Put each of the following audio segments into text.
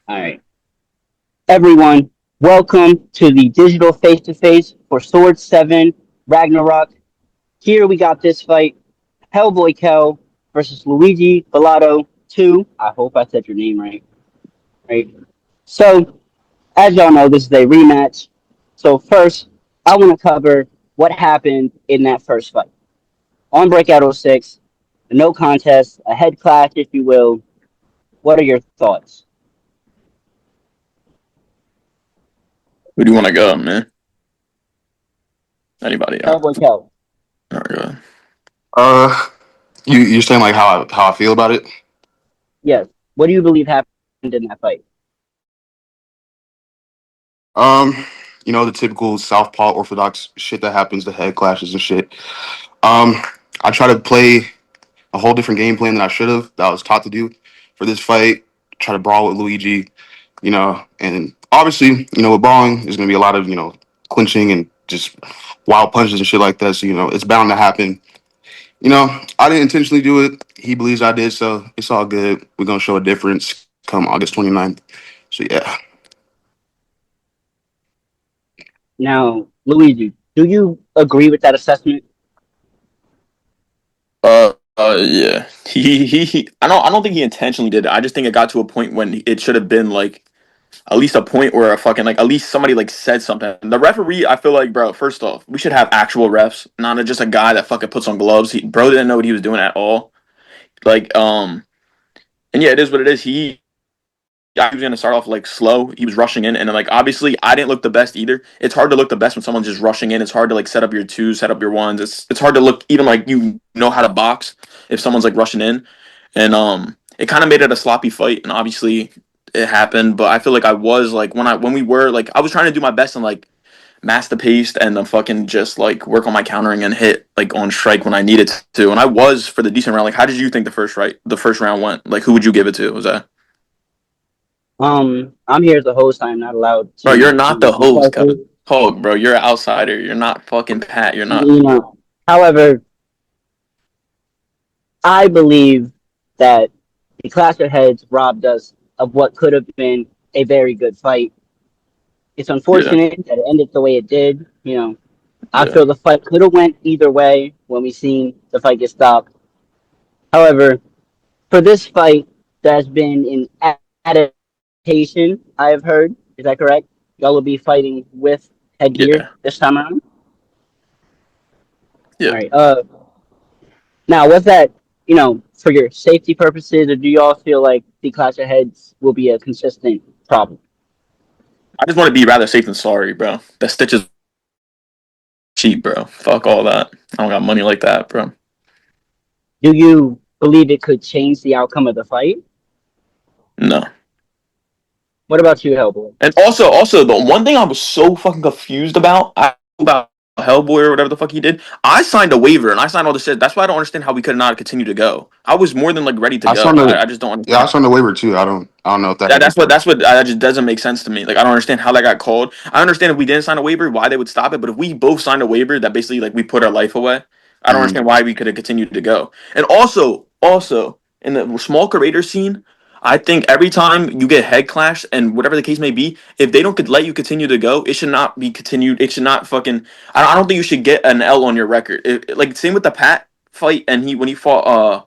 All right. Everyone, welcome to the digital face to face for Sword 7 Ragnarok. Here we got this fight HellBoyKell versus Luigi Bilotto 2. I hope I said your name right. Right. So, as y'all know, this is a rematch. So, first, I want to cover what happened in that first fight. On Breakout 06, a no contest, a head clash, if you will. What are your thoughts? Who do you want to go, man? Anybody? Yeah. HellBoyKell. All right, go ahead. Uh, you're saying like how I feel about it? Yes. What do you believe happened in that fight? Um, the typical Southpaw Orthodox shit that happens, the head clashes and shit. Um, I try to play a whole different game plan than I should have, that I was taught to do for this fight. Try to brawl with Luigi, and obviously, with brawling, there's gonna be a lot of clinching and just wild punches and shit like that. So it's bound to happen. I didn't intentionally do it. He believes I did, so it's all good. We're gonna show a difference come August 29th. So yeah. Now, Luigi, do you agree with that assessment? Yeah. I don't think he intentionally did it. I just think it got to a point when it should have been like at least a point where a fucking like at least somebody like said something. The referee, I feel like, bro. First off, we should have actual refs, not just a guy that fucking puts on gloves. Bro didn't know what he was doing at all. Like, and yeah, it is what it is. He was gonna start off like slow. He was rushing in, and then like obviously I didn't look the best either. It's hard to look the best when someone's just rushing in. It's hard to like set up your twos, set up your ones. It's hard to look even like you know how to box if someone's like rushing in, and it kind of made it a sloppy fight. And obviously it happened, but I feel like I was like when we were like I was trying to do my best and like mask the pace and then fucking just like work on my countering and hit like on strike when I needed to. And I was for the decent round. Like, how did you think the first round went? Like, who would you give it to? Was that? I'm here as a host. I'm not allowed Bro, to you're not the host, discuss Kevin. it. Hulk, bro, you're an outsider. You're not fucking Pat. You're not. You know, however, I believe that the clash of heads robbed us of what could have been a very good fight. It's Yeah, unfortunate that it ended the way it did. I yeah, feel the fight could have went either way when we seen the fight get stopped. However, for this fight, there's been an adaptation. I have heard. Is that correct? Y'all will be fighting with headgear yeah, this time around. All yeah. right. Now was that for your safety purposes, or do y'all feel like the clash of heads will be a consistent problem? I just want to be rather safe than sorry, bro. That Stitch is cheap, bro. Fuck all that. I don't got money like that, bro. Do you believe it could change the outcome of the fight? No. What about you, Hellboy? And also, the one thing I was so fucking confused about Hellboy or whatever the fuck he did. I signed a waiver and I signed all this shit. That's why I don't understand how we could not continue to go. I was more than like ready to I saw go. the I just don't Yeah, I understand. saw the waiver too. I don't know if that That, had that's what anything. that's what that just doesn't make sense to me. Like I don't understand how that got called. I understand if we didn't sign a waiver, why they would stop it. But if we both signed a waiver that basically like we put our life away, I don't Hmm. understand why we could have continued to go. And also in the small creator scene, I think every time you get head clash and whatever the case may be, if they don't could let you continue to go, it should not be continued. It should not fucking. I don't think you should get an L on your record. Like same with the Pat fight and he when he fought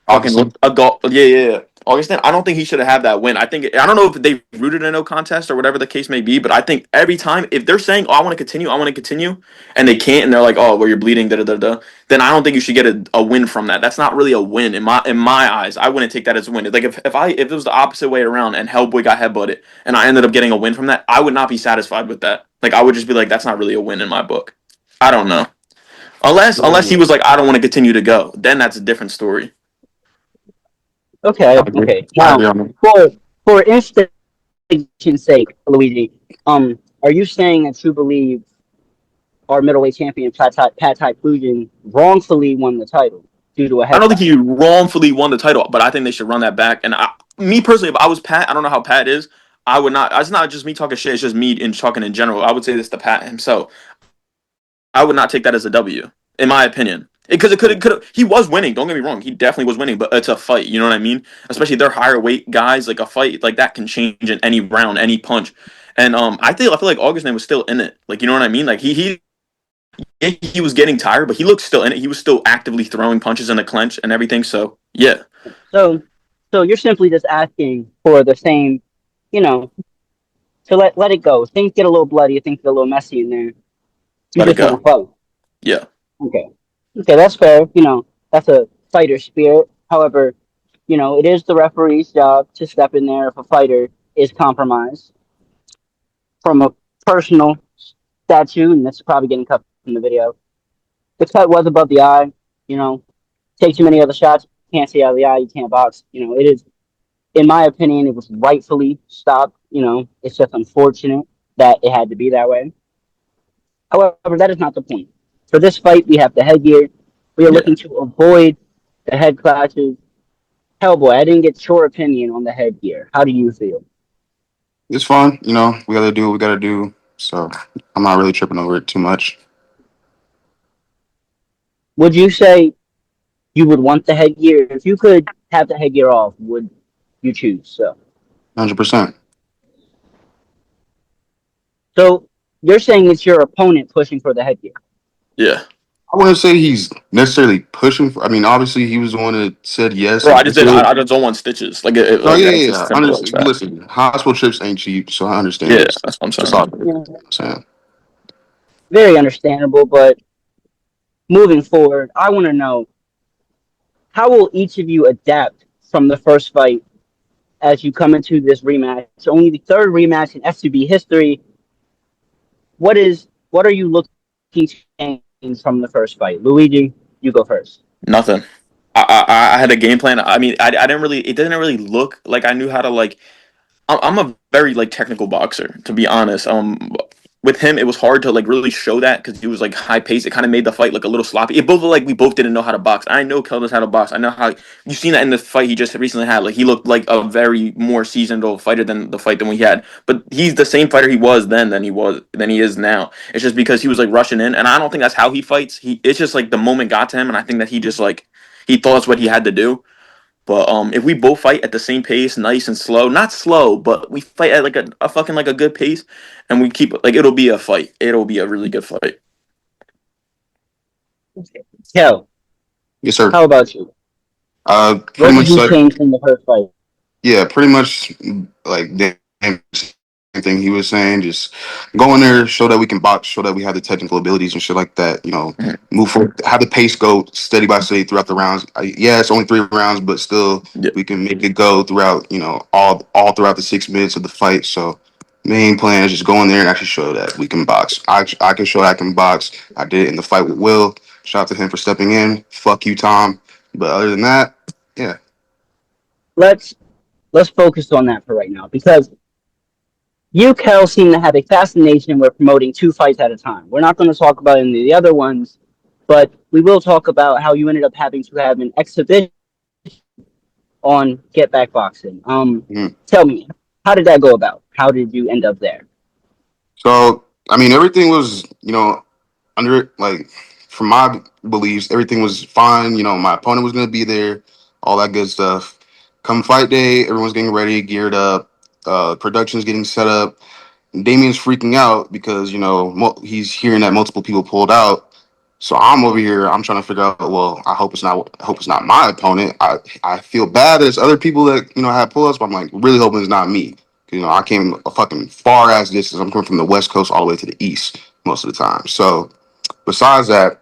fucking Augustine. a goal. Yeah. Augustin, I don't think he should have had that win. I don't know if they rooted a no contest or whatever the case may be, but I think every time if they're saying, "Oh, I want to continue," and they can't, and they're like, "Oh, well, you're bleeding," then I don't think you should get a win from that. That's not really a win in my eyes. I wouldn't take that as a win. Like if it was the opposite way around and Hellboy got headbutted and I ended up getting a win from that, I would not be satisfied with that. Like I would just be like, that's not really a win in my book. I don't know. Unless he Right. was like, I don't want to continue to go, then that's a different story. Okay. I agree. Okay. I Now, agree on that. for installation's sake, Luigi, are you saying that you believe our middleweight champion Pat Fusion wrongfully won the title due to a I head don't think clash? he wrongfully won the title, but I think they should run that back. And me personally, if I was Pat, I don't know how Pat is. I would not. It's not just me talking shit. It's just me in talking in general. I would say this to Pat himself. I would not take that as a W, in my opinion. Because it could he was winning. Don't get me wrong, he definitely was winning. But it's a fight. You know what I mean? Especially they're higher weight guys. Like a fight like that can change in any round, any punch. And I feel like Augustine was still in it. Like you know what I mean? Like he was getting tired, but he looked still in it. He was still actively throwing punches in the clinch and everything. So yeah, So, so you're simply just asking for the same, you know, to let it go. Things get a little bloody, things get a little messy in there. You let it just want to go. fight. Yeah, Okay. Okay, that's fair. That's a fighter spirit. However, it is the referee's job to step in there if a fighter is compromised from a personal statute, and that's probably getting cut from the video. The cut was above the eye. You know, take too many other shots, you can't see out of the eye, you can't box. It is, in my opinion, it was rightfully stopped. It's just unfortunate that it had to be that way. However, that is not the point. For this fight, we have the headgear. We are yeah. looking to avoid the head clashes. Hellboy, I didn't get your opinion on the headgear. How do you feel? It's fun. We gotta do what we gotta do. So I'm not really tripping over it too much. Would you say you would want the headgear? If you could have the headgear off, would you choose? 100%. So you're saying it's your opponent pushing for the headgear. Yeah. I wouldn't say he's necessarily pushing for. I mean, obviously, he was the one that said yes Bro, and I just did. answered it. I just don't want stitches. No, Like yeah, it's yeah, just yeah. simple as Understand. that. Listen, hospital trips ain't cheap, so I understand. Yeah, It's, that's what I'm it's all saying. good. You know Yeah, what I'm saying. very understandable. But moving forward, I want to know, how will each of you adapt from the first fight as you come into this rematch? It's only the third rematch in FCB history. What are you looking to change from the first fight? Luigi, you go first. Nothing. I had a game plan. I mean, I didn't really. It didn't really look like I knew how to like. I'm a very like technical boxer, to be honest. With him, it was hard to like really show that because he was like high pace. It kind of made the fight look a little sloppy. It both looked like we both didn't know how to box. I know Kel knows how to box. I know how you've seen that in the fight he just recently had. Like he looked like a very more seasoned old fighter than the fight than we had. But he's the same fighter he was then than he is now. It's just because he was like rushing in, and I don't think that's how he fights. It's just like the moment got to him, and I think that he just like he thought that's what he had to do. But if we both fight at the same pace, nice and slow, not slow, but we fight at like a fucking like a good pace, and we keep like it'll be a fight. It'll be a really good fight. Kel, Yes, sir. how about you? Pretty What did much you like change from the first fight? yeah, pretty much like the same thing he was saying. Just go in there, show that we can box, show that we have the technical abilities and shit like that. Mhm. Move forward, have the pace go steady by steady throughout the rounds. Yeah, it's only 3 rounds, but still Yeah, we can make it go throughout. All throughout the 6 minutes of the fight. So main plan is just go in there and actually show that we can box. I can show I can box. I did it in the fight with Will. Shout out to him for stepping in. Fuck you, Tom. But other than that, yeah. Let's let's focus on that for right now, because you, Kel, seem to have a fascination with promoting two fights at a time. We're not going to talk about any of the other ones, but we will talk about how you ended up having to have an exhibition on Get Back Boxing. Mhm. Tell me, how did that go about? How did you end up there? So I mean, everything was under like from my beliefs, everything was fine. My opponent was gonna be there, all that good stuff. Come fight day, everyone's getting ready, geared up. Production's getting set up. Damien's freaking out because he's hearing that multiple people pulled out. So I'm over here. I'm trying to figure out. Well, I hope it's not my opponent. I feel bad that there's other people that have pull-ups, but I'm like really hoping it's not me. I came a fucking far ass distance. I'm coming from the West Coast all the way to the East most of the time. So besides that,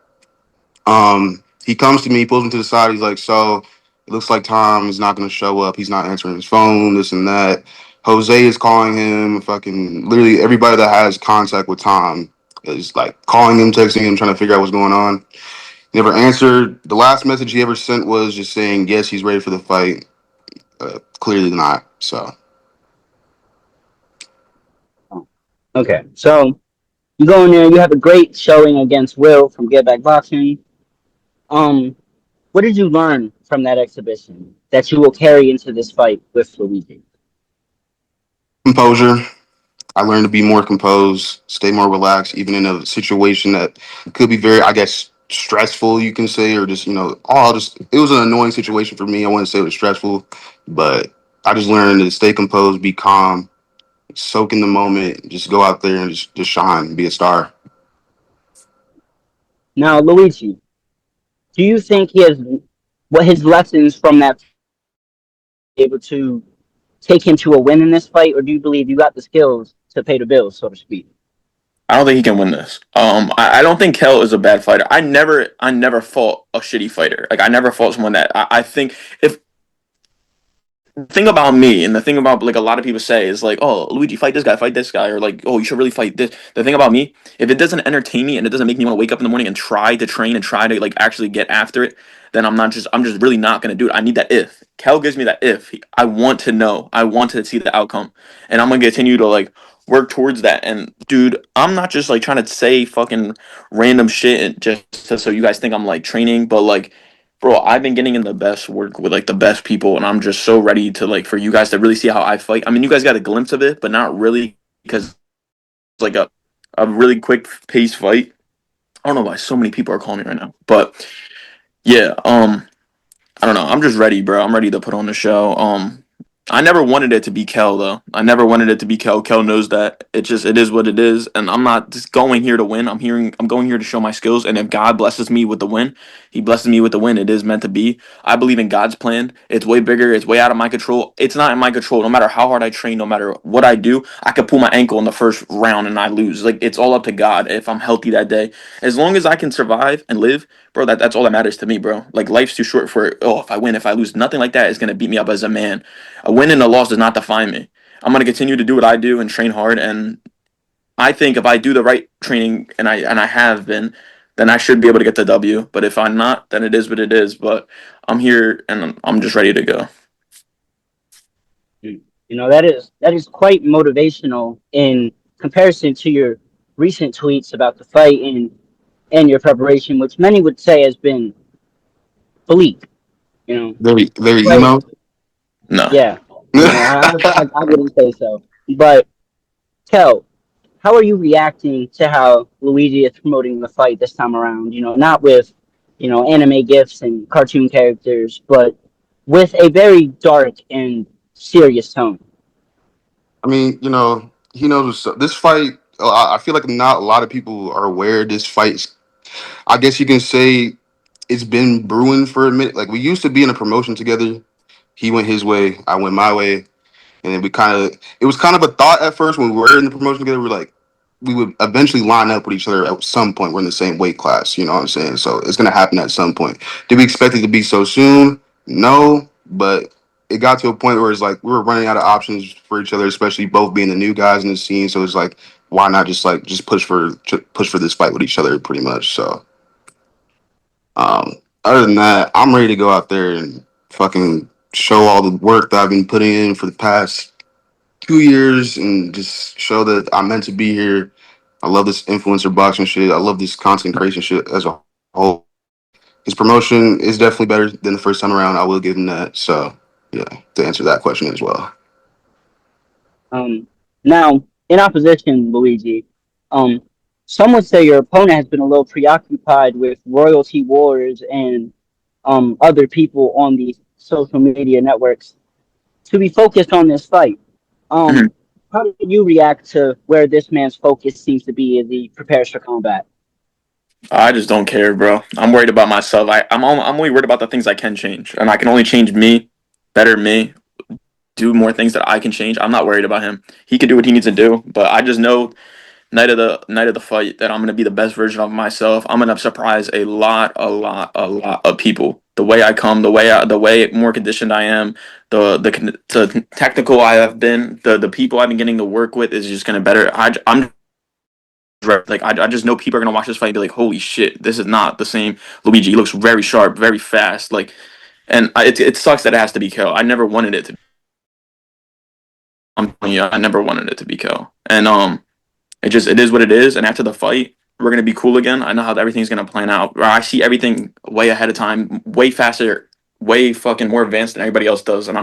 he comes to me, pulls me to the side. He's like, "So it looks like Tom is not going to show up. He's not answering his phone. This and that. Jose is calling him. Fucking literally everybody that has contact with Tom is like calling him, texting him, trying to figure out what's going on. He never answered. The last message he ever sent was just saying, yes, he's ready for the fight. Clearly not. So Oh, okay, so you go in there, you have a great showing against Will from Get Back Boxing. Um, what did you learn from that exhibition that you will carry into this fight with Luigi? composure. I learned to be more composed, stay more relaxed, even in a situation that could be very, I guess, stressful, you can say, or just all just it was an annoying situation for me. I wouldn't say it was stressful, but I just learned to stay composed, be calm, soak in the moment, just go out there and just shine, be a star. Now, Luigi, do you think he has what his lessons from that able to take him to a win in this fight, or do you believe you got the skills to pay the bills, so to speak? I don't think he can win this. I don't think Kel is a bad fighter. I never fought a shitty fighter. Like I never fought someone that I think if the thing about me and the thing about like a lot of people say is like, oh, Luigi, fight this guy, or like, oh, you should really fight this. The thing about me, if it doesn't entertain me and it doesn't make me want to wake up in the morning and try to train and try to like actually get after it, then I'm just really not gonna do it. I need that if. Kel gives me that if. I want to know. I want to see the outcome, and I'm gonna continue to like work towards that. And dude, I'm not just like trying to say fucking random shit and just so you guys think I'm like training, but like bro, I've been getting in the best work with like the best people, and I'm just so ready to like for you guys to really see how I fight. I mean, you guys got a glimpse of it, but not really because it's like a really quick pace fight. I don't know why so many people are calling me right now, but yeah, I don't know. I'm just ready, bro. I'm ready to put on the show. I never wanted it to be Kel though. I never wanted it to be Kel. Kel knows that. It is what it is, and I'm not just going here to win. I'm going here to show my skills, and if God blesses me with the win, He blesses me with the win. It is meant to be. I believe in God's plan. It's way bigger. It's way out of my control. It's not in my control. No matter how hard I train, no matter what I do, I could pull my ankle in the first round and I lose. Like it's all up to God if I'm healthy that day. As long as I can survive and live, bro, that's all that matters to me, bro. Like life's too short for oh, if I win, if I lose, nothing like that is gonna beat me up as a man. A win and a loss does not define me. I'm gonna continue to do what I do and train hard. And I think if I do the right training and I have been, then I should be able to get the W. But if I'm not, then it is what it is. But I'm here and I'm just ready to go. That is quite motivational in comparison to your recent tweets about the fight and your preparation, which many would say has been bleak. You know, Very quite emo. No. yeah. No, I wouldn't say so. But Kel, how are you reacting to how Luigi is promoting the fight this time around? Not with anime gifs and cartoon characters, but with a very dark and serious tone. I mean, he knows this fight. I feel like not a lot of people are aware this fight. I guess you can say it's been brewing for a minute. Like we used to be in a promotion together. He went his way, I went my way, and then it was kind of a thought at first when we were in the promotion together. We're like, we would eventually line up with each other at some point. We're in the same weight class, you know what I'm saying? So it's gonna happen at some point. Did we expect it to be so soon? No, but it got to a point where it's like we were running out of options for each other, especially both being the new guys in the scene. So it's like, why not just push for this fight with each other, pretty much. So um, other than that, I'm ready to go out there and fucking show all the work that I've been putting in for the past 2 years and just show that I'm meant to be here. I love this influencer boxing shit. I love this content creation shit as a whole. His promotion is definitely better than the first time around. I will give him that. So, yeah, to answer that question as well. Now, in opposition, Luigi, um, some would say your opponent has been a little preoccupied with royalty wars and other people on these social media networks to be focused on this fight. Mhm. Um, how do you react to where this man's focus seems to be as he prepares for combat? I just don't care, bro. I'm worried about myself. I'm only worried about the things I can change, and I can only change me, better me, do more things that I can change. I'm not worried about him. He can do what he needs to do, but I just know night of the fight that I'm gonna be the best version of myself. I'm gonna surprise a lot of people. The way I come, the way more conditioned I am, the technical I have been, the people I've been getting to work with is just gonna better. I'm like I just know people are gonna watch this fight and be like, holy shit, this is not the same Luigi. He looks very sharp, very fast, like, and it sucks that it has to be Kel. I never wanted it to. I'm telling you, I never wanted it to be Kel, and it is what it is. And after the fight, we're gonna be cool again. I know how everything's gonna plan out. I see everything way ahead of time, way faster, way fucking more advanced than everybody else does. And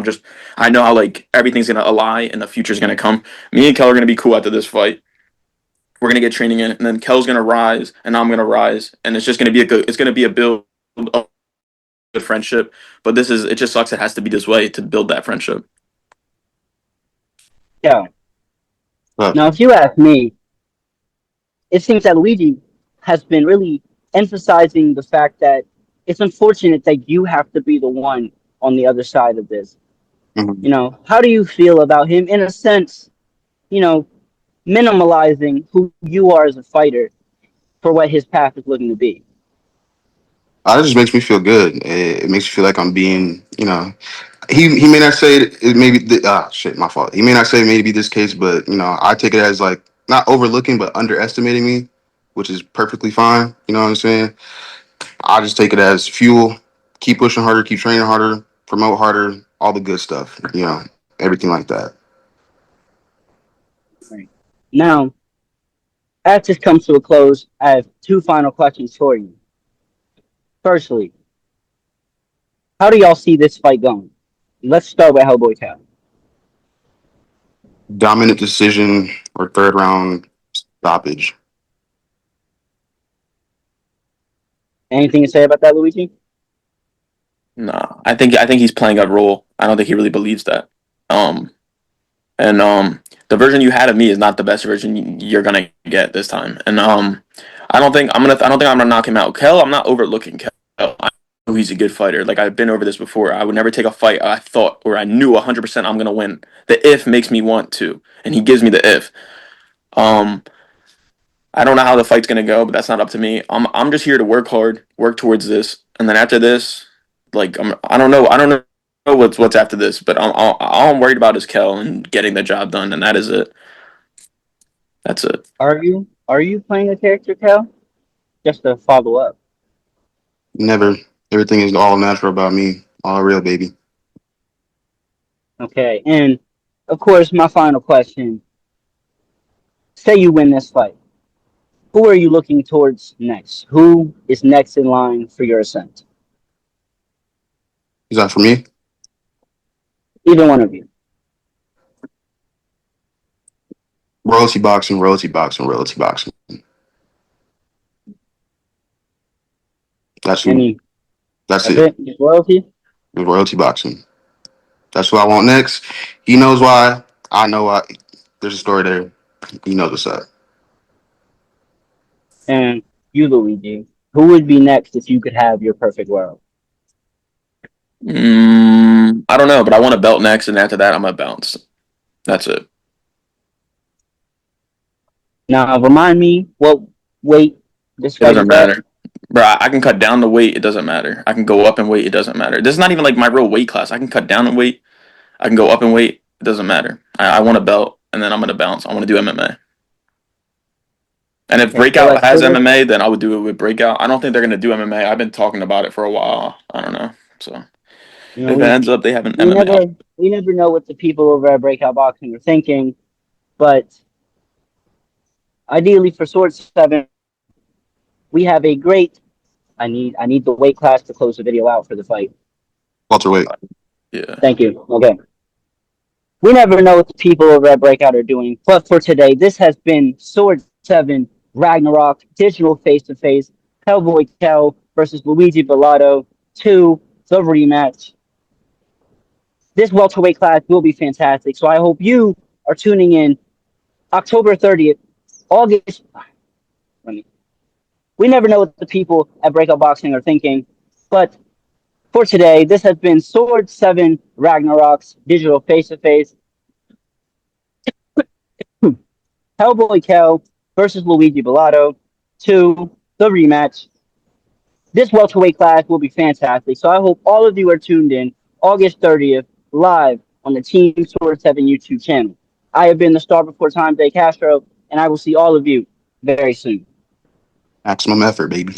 I know how like everything's gonna align and the future's gonna come. Me and Kel are gonna be cool after this fight. We're gonna get training in, and then Kell's gonna rise, and I'm gonna rise, and it's just gonna be a good. It's gonna be a build of good friendship. But it just sucks. It has to be this way to build that friendship. Yeah. But Now, if you ask me, it seems that Luigi has been really emphasizing the fact that it's unfortunate that you have to be the one on the other side of this. mhm. You know, how do you feel about him, in a sense, you know, minimalizing who you are as a fighter for what his path is looking to be? It just makes me feel good. It makes me feel like I'm being, he may not say it maybe shit, my fault. He may not say it may be this case, but I take it as like not overlooking but underestimating me, which is perfectly fine. You know what I'm saying? I just take it as fuel. Keep pushing harder, keep training harder, promote harder, all the good stuff. Everything like that. Right. Now, as this comes to a close, I have two final questions for you. Firstly, how do y'all see this fight going? Let's start with HellBoyKell. Dominant decision or third round stoppage. Anything to say about that, Luigi? Nah, I think he's playing a role. I don't think he really believes that. Um, and the version you had of me is not the best version you're gonna get this time. And I don't think I'm gonna knock him out. Kell, I'm not overlooking Kell. I know he's a good fighter. Like I've been over this before. I would never take a fight I thought or I knew 100% I'm gonna win. The if makes me want to, and he gives me the if. Um, I don't know how the fight's gonna go, but that's not up to me. I'm just here to work hard, work towards this, and then after this, like I don't know what's after this, but all I'm worried about is Kell and getting the job done, and that is it. That's it. Are you playing a character, Cal? Just to follow up. Never. Everything is all natural about me. All real, baby. Okay, and of course, my final question: say you win this fight, who are you looking towards next? Who is next in line for your ascent? Is that for me? Either one of you. Royalty boxing, royalty boxing, royalty boxing. That's who. Any? That's That's it. it. Just loyalty. Royalty boxing. That's who I want next. He knows why. I know why. There's a story there. He knows what's up. And you, Luigi. Who would be next if you could have your perfect world? I don't know, but I want a belt next, and after that, I'm gonna bounce. That's it. Now, remind me what weight this It fight doesn't is at. matter, bro. I can cut down the weight. It doesn't matter. I can go up in weight. It doesn't matter. This is not even like my real weight class. I can cut down in weight. I can go up in weight. It doesn't matter. I want a belt, and then I'm gonna bounce. I want to do MMA. And if Okay, so Breakout let's has put it. MMA, then I would do it with Breakout. I don't think they're gonna do MMA. I've been talking about it for a while. I don't know. So You know, if it ends up they have an we MMA, never we never know what the people over at Breakout Boxing are thinking, but ideally for Sword 7, we have a great. I need the weight class to close the video out for the fight. Welterweight. yeah. Thank you. Okay. We never know what the people over at Breakout are doing, but for today, this has been Sword 7 Ragnarok Digital Face to Face HellBoyKell versus Luigi Bilotto 2, the rematch. This welterweight class will be fantastic, so I hope you are tuning in October 30th, August. We never know what the people at Breakout Boxing are thinking, but for today, this has been Sword 7 Ragnarok's Digital Face to Face HellBoyKell versus Luigi Bilotto 2, the rematch. This welterweight class will be fantastic. So I hope all of you are tuned in August 30th live on the Team Sword 7 YouTube channel. I have been the star before time, Day Castro, and I will see all of you very soon. Maximum effort, baby.